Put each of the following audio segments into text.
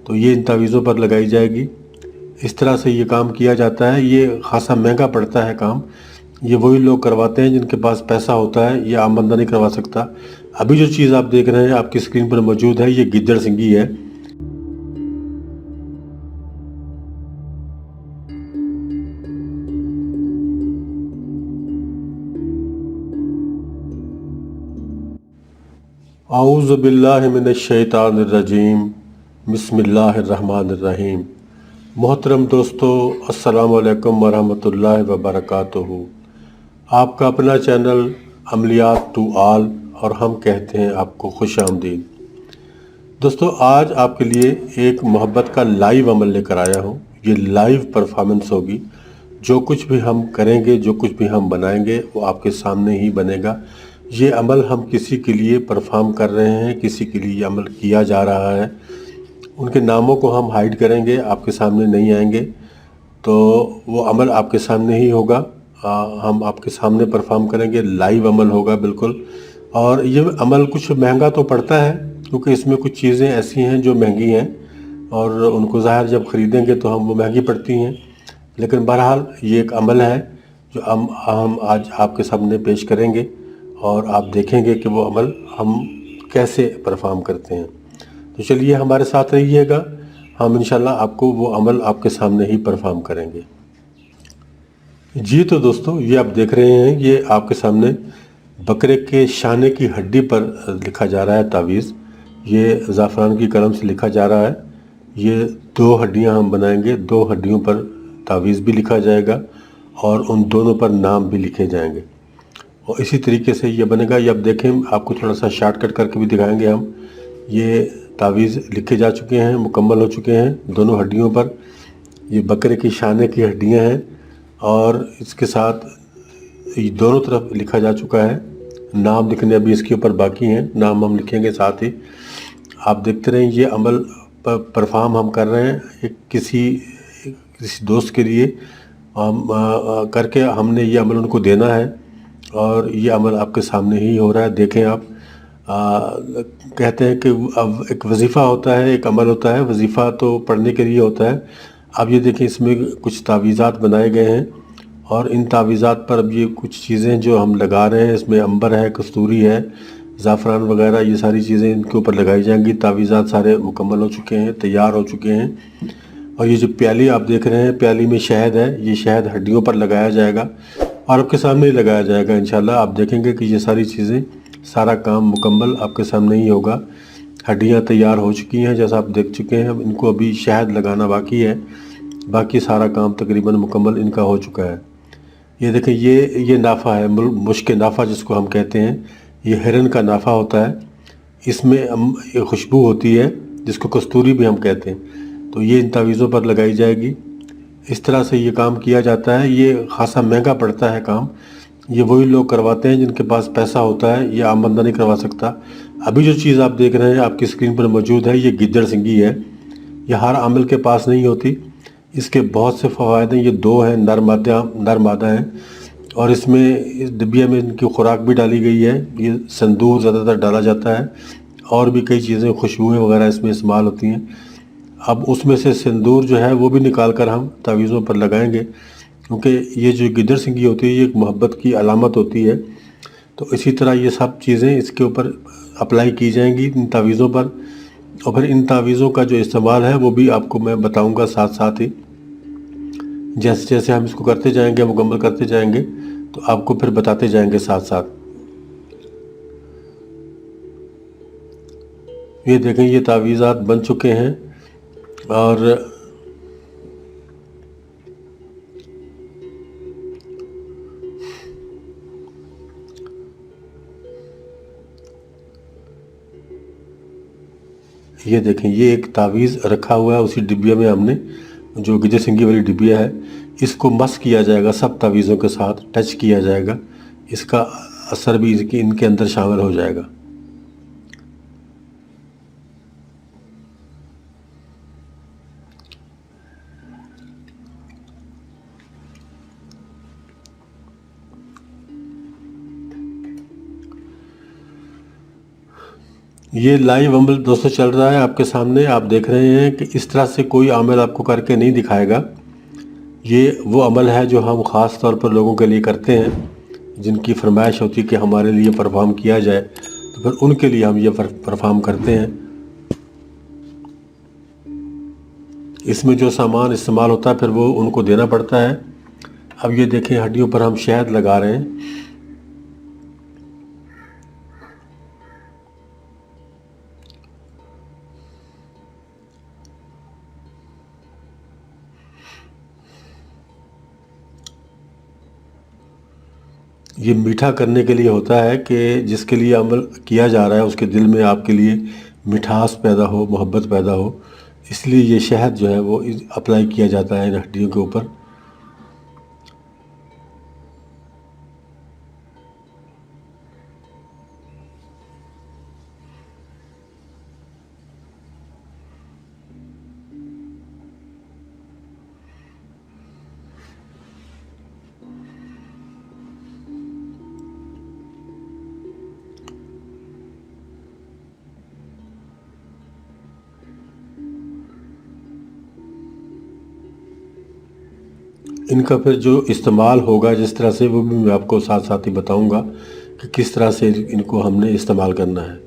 तो ये इन तावीज़ों पर लगाई जाएगी। इस तरह से ये काम किया जाता है। ये खासा महंगा पड़ता है काम। ये वही लोग करवाते हैं जिनके पास पैसा होता है, ये आम बंदा नहीं करवा सकता। अभी जो चीज़ आप देख रहे हैं आपकी स्क्रीन पर मौजूद है, ये गिद्दड़ सिंगी है। औज़ु बिल्लाहि मिनश शैतानिर रजीम, बिस्मिल्लाहिर रहमानिर रहीम। मोहतरम दोस्तों, अस्सलामु अलैकुम वरहमतुल्लाहि वबरकातुहू। आपका अपना चैनल अमलियात टू आल, और हम कहते हैं आपको खुश आमदीद। दोस्तों, आज आपके लिए एक मोहब्बत का लाइव अमल लेकर आया हूँ। ये लाइव परफॉर्मेंस होगी। जो कुछ भी हम करेंगे, जो कुछ भी हम बनाएंगे, वो आपके सामने ही बनेगा। ये अमल हम किसी के लिए परफॉर्म कर रहे हैं, किसी के लिए अमल किया जा रहा है। उनके नामों को हम हाइड करेंगे, आपके सामने नहीं आएंगे, तो वो अमल आपके सामने ही होगा। हम आपके सामने परफॉर्म करेंगे, लाइव अमल होगा बिल्कुल। और ये अमल कुछ महंगा तो पड़ता है, क्योंकि इसमें कुछ चीज़ें ऐसी हैं जो महंगी हैं, और उनको ज़ाहिर जब ख़रीदेंगे तो हम वो महंगी पड़ती हैं। लेकिन बहरहाल ये एक अमल है जो हम आज आपके सामने पेश करेंगे, और आप देखेंगे कि वो अमल हम कैसे परफॉर्म करते हैं। तो चलिए हमारे साथ रहिएगा, हम इंशाल्लाह आपको वो अमल आपके सामने ही परफॉर्म करेंगे। जी तो दोस्तों, ये आप देख रहे हैं, ये आपके सामने बकरे के शाने की हड्डी पर लिखा जा रहा है तावीज़। ये ज़ाफ़रान की कलम से लिखा जा रहा है। ये 2 हड्डियां हम बनाएंगे, 2 हड्डियों पर तावीज़ भी लिखा जाएगा, और उन दोनों पर नाम भी लिखे जाएंगे। और इसी तरीके से ये बनेगा। ये अब देखें, आपको थोड़ा सा शॉर्टकट करके भी दिखाएंगे हम। ये तावीज़ लिखे जा चुके हैं, मुकम्मल हो चुके हैं दोनों हड्डियों पर। ये बकरे की शाने की हड्डियां हैं, और इसके साथ ये दोनों तरफ लिखा जा चुका है। नाम लिखने अभी इसके ऊपर बाकी हैं, नाम हम लिखेंगे साथ ही। आप देखते रहें, ये अमल परफॉर्म हम कर रहे हैं एक किसी दोस्त के लिए। हम करके हमने ये अमल उनको देना है, और ये अमल आपके सामने ही हो रहा है। देखें आप, कहते हैं कि अब एक वजीफ़ा होता है, एक अमल होता है। वजीफ़ा तो पढ़ने के लिए होता है। अब ये देखें, इसमें कुछ तावीज़ात बनाए गए हैं, और इन तावीज़ात पर अब ये कुछ चीज़ें जो हम लगा रहे हैं, इसमें अंबर है, कस्तूरी है, ज़ाफ़रान वगैरह, ये सारी चीज़ें इनके ऊपर लगाई जाएंगी। तावीज़ात सारे मुकम्मल हो चुके हैं, तैयार हो चुके हैं। और ये जो प्याली आप देख रहे हैं, प्याली में शहद है। ये शहद हड्डियों पर लगाया जाएगा, और आपके सामने ही लगाया जाएगा इंशाल्लाह। आप देखेंगे कि ये सारी चीज़ें, सारा काम मुकम्मल आपके सामने ही होगा। हड्डियाँ तैयार हो चुकी हैं, जैसा आप देख चुके हैं। अब इनको अभी शहद लगाना बाकी है, बाकी सारा काम तकरीबन मुकम्मल इनका हो चुका है। ये देखें, ये नाफ़ा है, मुश्क नाफ़ा जिसको हम कहते हैं। ये हिरन का नाफ़ा होता है। इसमें एक खुशबू होती है जिसको कस्तूरी भी हम कहते हैं। तो ये इन तावीज़ों पर लगाई जाएगी। इस तरह से ये काम किया जाता है। ये खासा महंगा पड़ता है काम। ये वही लोग करवाते हैं जिनके पास पैसा होता है, ये आम बंदा नहीं करवा सकता। अभी जो चीज़ आप देख रहे हैं आपकी स्क्रीन पर मौजूद है, ये गिद्दड़ सिंगी है। ये हर आमिल के पास नहीं होती। इसके बहुत से फ़वाइद हैं। ये 2 हैं, नर मादा हैं, और इसमें इस डिबिया में इनकी खुराक भी डाली गई है। ये संदूर ज़्यादातर डाला जाता है, और भी कई चीज़ें, खुशबुएँ वगैरह इसमें इस्तेमाल होती हैं। अब उसमें से सिंदूर जो है वो भी निकाल कर हम तावीज़ों पर लगाएंगे, क्योंकि ये जो गिद्दड़ सिंगी होती है ये एक मोहब्बत की अलामत होती है। तो इसी तरह ये सब चीज़ें इसके ऊपर अप्लाई की जाएंगी, इन तावीज़ों पर। और फिर इन तावीज़ों का जो इस्तेमाल है वो भी आपको मैं बताऊंगा साथ साथ ही। जैसे जैसे हम इसको करते जाएंगे, मुकम्मल करते जाएंगे, तो आपको फिर बताते जाएंगे साथ साथ। ये देखें, ये तावीज़ात बन चुके हैं, और ये देखें, ये एक तावीज़ रखा हुआ है उसी डिब्बिया में। हमने जो गिद्दड़ सिंगी वाली डिब्बिया है, इसको मस किया जाएगा, सब तावीज़ों के साथ टच किया जाएगा। इसका असर भी इनके अंदर शामिल हो जाएगा। ये लाइव अमल दोस्तों चल रहा है आपके सामने, आप देख रहे हैं कि इस तरह से कोई अमल आपको करके नहीं दिखाएगा। ये वो अमल है जो हम ख़ास तौर पर लोगों के लिए करते हैं, जिनकी फरमाइश होती है कि हमारे लिए परफॉर्म किया जाए, तो फिर उनके लिए हम ये परफॉर्म करते हैं। इसमें जो सामान इस्तेमाल होता है फिर वो उनको देना पड़ता है। अब ये देखें, हड्डियों पर हम शहद लगा रहे हैं। ये मीठा करने के लिए होता है कि जिसके लिए अमल किया जा रहा है उसके दिल में आपके लिए मिठास पैदा हो, मोहब्बत पैदा हो, इसलिए ये शहद जो है वो अप्लाई किया जाता है इन हड्डियों के ऊपर। इनका फिर जो इस्तेमाल होगा जिस तरह से, वो भी मैं आपको साथ साथ ही बताऊंगा कि किस तरह से इनको हमने इस्तेमाल करना है।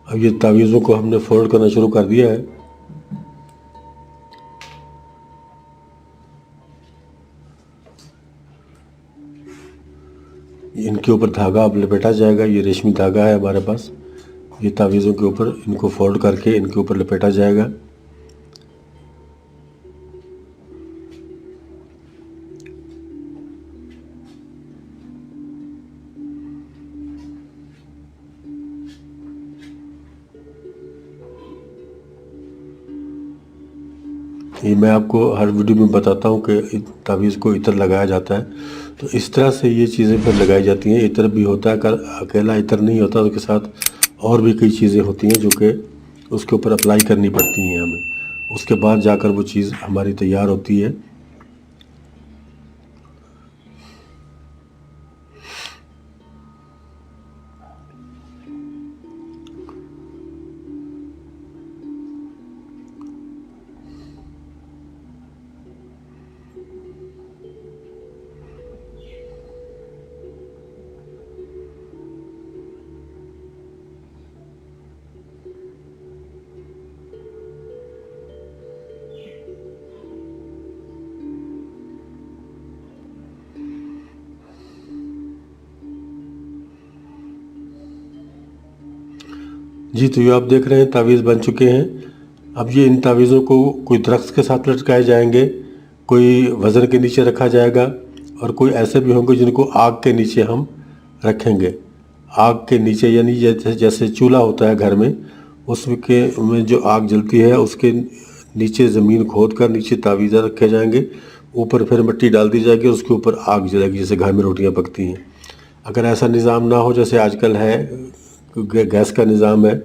अब ये तावीज़ों को हमने फोल्ड करना शुरू कर दिया है। इनके ऊपर धागा अब लपेटा जाएगा, ये रेशमी धागा है हमारे पास। ये तावीज़ों के ऊपर इनको फोल्ड करके इनके ऊपर लपेटा जाएगा। ये मैं आपको हर वीडियो में बताता हूँ कि तावीज़ को इत्र लगाया जाता है, तो इस तरह से ये चीज़ें फिर लगाई जाती हैं। इत्र भी होता है, अकेला इत्र नहीं होता, उसके साथ और भी कई चीज़ें होती हैं जो कि उसके ऊपर अप्लाई करनी पड़ती हैं हमें। उसके बाद जाकर वो चीज़ हमारी तैयार होती है। जी, तो ये आप देख रहे हैं तावीज़ बन चुके हैं। अब ये इन तावीज़ों को कोई दरख्त के साथ लटकाए जाएंगे, कोई वज़न के नीचे रखा जाएगा, और कोई ऐसे भी होंगे जिनको आग के नीचे हम रखेंगे। आग के नीचे यानी जैसे चूल्हा होता है घर में, उसके में जो आग जलती है उसके नीचे ज़मीन खोद कर नीचे तावीज़ रखे जाएंगे, ऊपर फिर मिट्टी डाल दी जाएगी, उसके ऊपर आग जलेगी जैसे घर में रोटियाँ पकती हैं। अगर ऐसा निज़ाम ना हो जैसे आजकल है, गैस का निज़ाम है,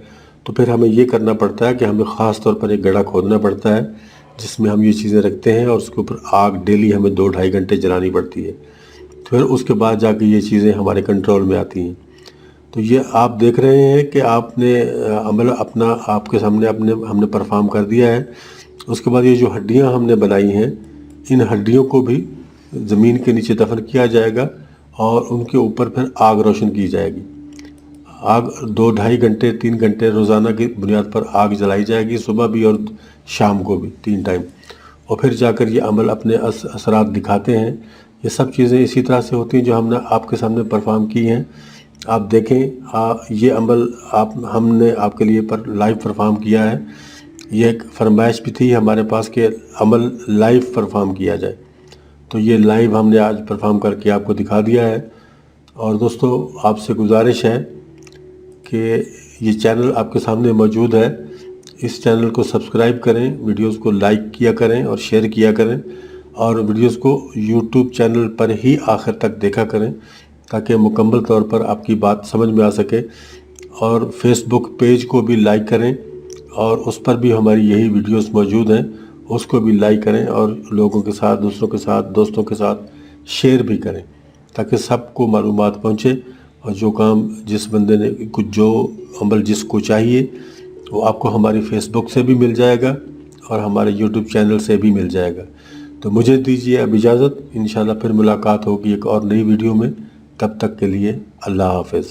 तो फिर हमें ये करना पड़ता है कि हमें ख़ास तौर पर एक गड्ढा खोदना पड़ता है जिसमें हम ये चीज़ें रखते हैं, और उसके ऊपर आग डेली हमें 2-2.5 घंटे जलानी पड़ती है। फिर उसके बाद जाके ये चीज़ें हमारे कंट्रोल में आती हैं। तो ये आप देख रहे हैं कि आपने अमल अपना आपके सामने हमने परफॉर्म कर दिया है। उसके बाद ये जो हड्डियाँ हमने बनाई हैं, इन हड्डियों को भी ज़मीन के नीचे दफन किया जाएगा और उनके ऊपर फिर आग रोशन की जाएगी। आग 2-2.5 घंटे 3 घंटे रोज़ाना की बुनियाद पर आग जलाई जाएगी, सुबह भी और शाम को भी 3 टाइम, और फिर जाकर ये अमल अपने असरात दिखाते हैं। ये सब चीज़ें इसी तरह से होती हैं जो हमने आपके सामने परफॉर्म की हैं। आप देखें, ये अमल हमने आपके लिए लाइव परफॉर्म किया है। ये एक फरमाइश भी थी हमारे पास कि अमल लाइव परफॉर्म किया जाए, तो ये लाइव हमने आज परफॉर्म करके आपको दिखा दिया है। और दोस्तों, आपसे गुजारिश है कि ये चैनल आपके सामने मौजूद है, اس چینل کو سبسکرائب کریں، ویڈیوز کو لائک کیا کریں اور شیئر کیا کریں، اور ویڈیوز کو یوٹیوب چینل پر ہی آخر تک دیکھا کریں تاکہ مکمل طور پر آپ کی بات سمجھ میں آ سکے۔ اور فیس بک پیج کو بھی لائک کریں، اور اس پر بھی ہماری یہی ویڈیوز موجود ہیں، اس کو بھی لائک کریں اور لوگوں کے ساتھ، دوسروں کے ساتھ، دوستوں کے ساتھ شیئر بھی کریں تاکہ سب کو معلومات پہنچے، اور جو کام جس بندے نے جو عمل جس کو چاہیے وہ آپ کو ہماری فیس بک سے بھی مل جائے گا اور ہمارے یوٹیوب چینل سے بھی مل جائے گا۔ تو مجھے دیجیے اب اجازت، انشاءاللہ پھر ملاقات ہوگی ایک اور نئی ویڈیو میں۔ تب تک کے لیے اللہ حافظ۔